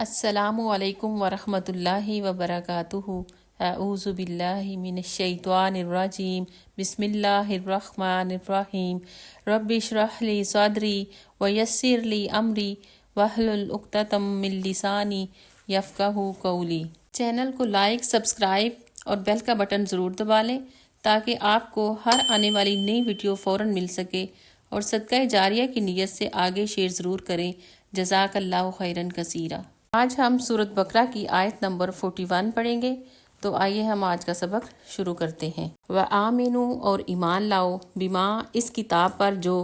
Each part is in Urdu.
السلام علیکم ورحمۃ اللہ وبرکاتہ۔ اعوذ باللہ من الشیطان الرجیم، بسم اللہ الرحمن الرحیم۔ رب اشرح لی صدری ویسر لی امری واحلل عقدۃ من لسانی یفقہوا قولی۔ چینل کو لائک، سبسکرائب اور بیل کا بٹن ضرور دبا لیں تاکہ آپ کو ہر آنے والی نئی ویڈیو فوراً مل سکے، اور صدقہ جاریہ کی نیت سے آگے شیئر ضرور کریں۔ جزاک اللہ خیراً کثیرا۔ آج ہم سورۃ بقرہ کی آیت نمبر 41 پڑھیں گے، تو آئیے ہم آج کا سبق شروع کرتے ہیں۔ وَآمِنُوا اور ایمان لاؤ، بما اس کتاب پر جو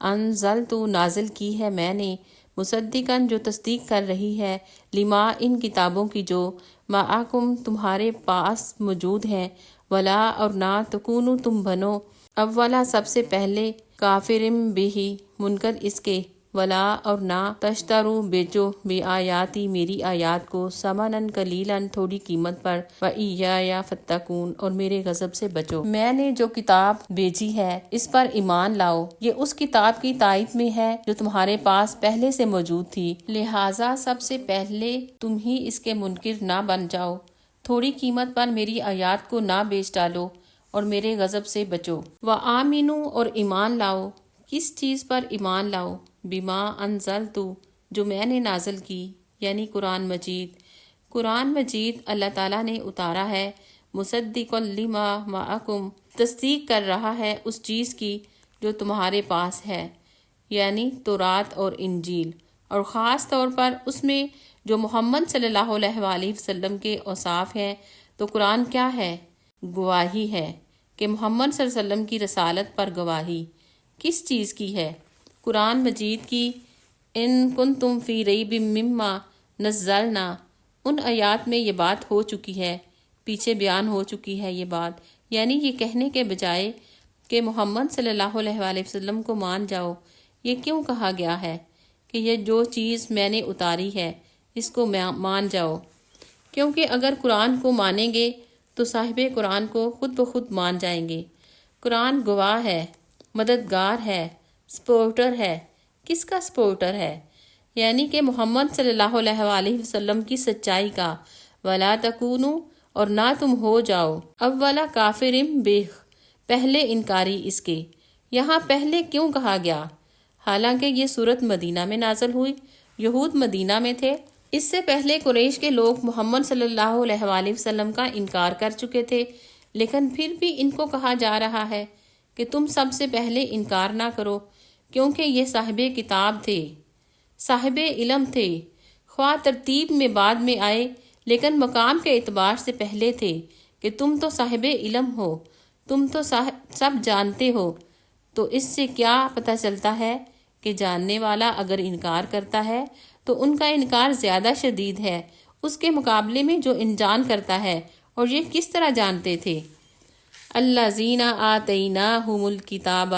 انزلت نازل کی ہے میں نے، مصدقاً جو تصدیق کر رہی ہے، لما ان کتابوں کی جو معکم تمہارے پاس موجود ہیں، ولا اور نہ تکونوا تم بنو، اولا سب سے پہلے، کافرم بہ منکر اس کے، ولا اور نہ تشترو بیچو بے آیاتی میری آیات کو، ثمناً قلیلاً تھوڑی قیمت پر، وإیایا فاتقون اور میرے غضب سے بچو۔ میں نے جو کتاب بھیجی ہے اس پر ایمان لاؤ، یہ اس کتاب کی تائید میں ہے جو تمہارے پاس پہلے سے موجود تھی، لہٰذا سب سے پہلے تم ہی اس کے منکر نہ بن جاؤ، تھوڑی قیمت پر میری آیات کو نہ بیچ ڈالو اور میرے غضب سے بچو۔ وآمنوا اور ایمان لاؤ، کس چیز پر ایمان لاؤ؟ بما انزلت جو میں نے نازل کی، یعنی قرآن مجید۔ قرآن مجید اللہ تعالیٰ نے اتارا ہے، مصدق لما معکم تصدیق کر رہا ہے اس چیز کی جو تمہارے پاس ہے، یعنی تورات اور انجیل، اور خاص طور پر اس میں جو محمد صلی اللہ علیہ وآلہ وسلم کے اوصاف ہیں۔ تو قرآن کیا ہے؟ گواہی ہے کہ محمد صلی اللہ علیہ وسلم کی رسالت پر گواہی کس چیز کی ہے؟ قرآن مجید کی۔ ان کنتم فی ریب مما نزلنا، ان آیات میں یہ بات ہو چکی ہے، پیچھے بیان ہو چکی ہے یہ بات، یعنی یہ کہنے کے بجائے کہ محمد صلی اللہ علیہ وآلہ وسلم کو مان جاؤ، یہ کیوں کہا گیا ہے کہ یہ جو چیز میں نے اتاری ہے اس کو مان جاؤ؟ کیونکہ اگر قرآن کو مانیں گے تو صاحب قرآن کو خود بخود مان جائیں گے۔ قرآن گواہ ہے، مددگار ہے، سپورٹر ہے۔ کس کا سپورٹر ہے؟ یعنی کہ محمد صلی اللہ علیہ وآلہ وسلم کی سچائی کا۔ ولا تکونوا اور نہ تم ہو جاؤ، اولا کافرم بہ پہلے انکاری اس کے۔ یہاں پہلے کیوں کہا گیا؟ حالانکہ یہ سورت مدینہ میں نازل ہوئی، یہود مدینہ میں تھے، اس سے پہلے قریش کے لوگ محمد صلی اللہ علیہ وآلہ وسلم کا انکار کر چکے تھے، لیکن پھر بھی ان کو کہا جا رہا ہے کہ تم سب سے پہلے انکار نہ کرو، کیونکہ یہ صاحب کتاب تھے، صاحب علم تھے، خواہ ترتیب میں بعد میں آئے لیکن مقام کے اعتبار سے پہلے تھے، کہ تم تو صاحب علم ہو، تم تو سب جانتے ہو۔ تو اس سے کیا پتہ چلتا ہے کہ جاننے والا اگر انکار کرتا ہے تو ان کا انکار زیادہ شدید ہے اس کے مقابلے میں جو انجان کرتا ہے۔ اور یہ کس طرح جانتے تھے؟ الذین آتیناہم الکتاب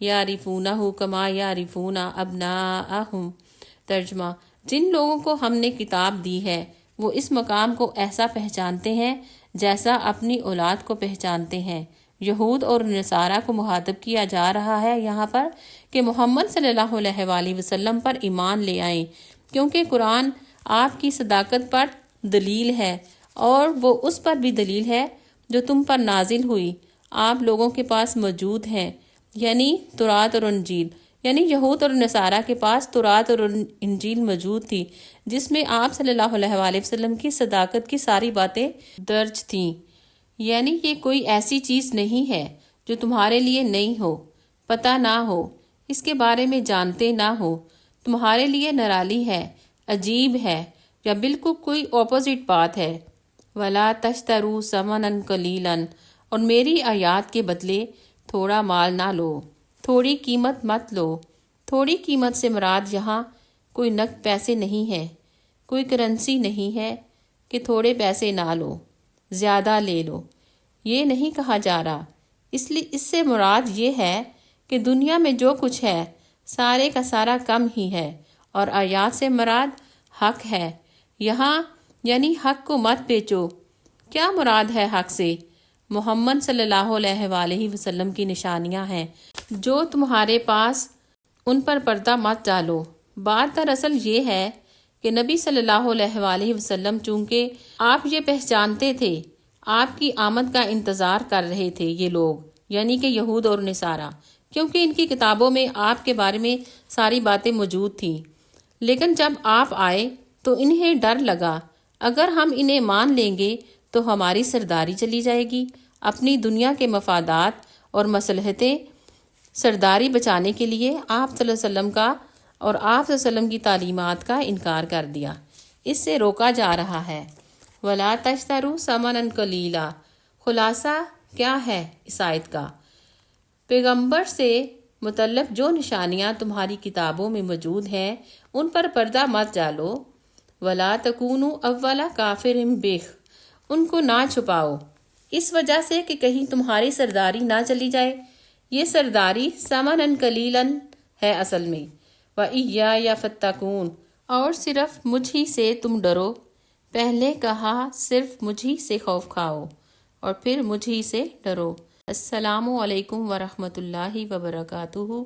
یعرفونہ کما یعرفون ابناءہم۔ ترجمہ: جن لوگوں کو ہم نے کتاب دی ہے وہ اس مقام کو ایسا پہچانتے ہیں جیسا اپنی اولاد کو پہچانتے ہیں۔ یہود اور نصارہ کو مخاطب کیا جا رہا ہے یہاں پر کہ محمد صلی اللہ علیہ وآلہ وسلم پر ایمان لے آئیں، کیونکہ قرآن آپ کی صداقت پر دلیل ہے، اور وہ اس پر بھی دلیل ہے جو تم پر نازل ہوئی، آپ لوگوں کے پاس موجود ہیں، یعنی تورات اور انجیل۔ یعنی یہود اور نصارہ کے پاس تورات اور انجیل موجود تھی، جس میں آپ صلی اللہ علیہ وآلہ وسلم کی صداقت کی ساری باتیں درج تھیں۔ یعنی یہ کوئی ایسی چیز نہیں ہے جو تمہارے لیے نئی ہو، پتہ نہ ہو، اس کے بارے میں جانتے نہ ہو، تمہارے لیے نرالی ہے، عجیب ہے، یا بالکل کوئی اپوزٹ بات ہے۔ وَلَا تَشْتَرُوا ثَمَنًا قَلِيلًا اور میری آیات کے بدلے تھوڑا مال نہ لو، تھوڑی قیمت مت لو۔ تھوڑی قیمت سے مراد یہاں کوئی نقد پیسے نہیں ہے، کوئی کرنسی نہیں ہے کہ تھوڑے پیسے نہ لو، زیادہ لے لو، یہ نہیں کہا جا رہا۔ اس سے مراد یہ ہے کہ دنیا میں جو کچھ ہے سارے کا سارا کم ہی ہے، اور آیات سے مراد حق ہے یہاں، یعنی حق کو مت بیچو۔ کیا مراد ہے حق سے؟ محمد صلی اللہ علیہ وآلہ وسلم کی نشانیاں ہیں جو تمہارے پاس، ان پر پردہ مت ڈالو۔ بات دراصل یہ ہے کہ نبی صلی اللہ علیہ وآلہ وسلم چونکہ آپ یہ پہچانتے تھے، آپ کی آمد کا انتظار کر رہے تھے یہ لوگ، یعنی کہ یہود اور نصارہ، کیونکہ ان کی کتابوں میں آپ کے بارے میں ساری باتیں موجود تھیں۔ لیکن جب آپ آئے تو انہیں ڈر لگا، اگر ہم انہیں مان لیں گے تو ہماری سرداری چلی جائے گی۔ اپنی دنیا کے مفادات اور مصلحتیں سرداری بچانے کے لیے آپ صلی اللہ علیہ وسلم کا اور آپ صلی اللہ علیہ وسلم کی تعلیمات کا انکار کر دیا۔ اس سے روکا جا رہا ہے۔ وَلَا تَشْتَرُوا ثَمَنًا قَلِيلًا۔ خلاصہ کیا ہے اس آیت کا؟ پیغمبر سے متعلق جو نشانیاں تمہاری کتابوں میں موجود ہیں ان پر پردہ مت ڈالو۔ وَلَا تَكُونُوا أَوَّلَ كَافِرٍ بِهِ۔ ان کو نہ چھپاؤ اس وجہ سے کہ کہیں تمہاری سرداری نہ چلی جائے۔ یہ سرداری ثمنًا قلیلاً ہے اصل میں۔ وَإِيَّايَ فَاتَّقُونِ۔ اور صرف مجھ ہی سے تم ڈرو۔ پہلے کہا صرف مجھ ہی سے خوف کھاؤ اور پھر مجھ ہی سے ڈرو۔ السلام علیکم ورحمۃ اللہ وبرکاتہ۔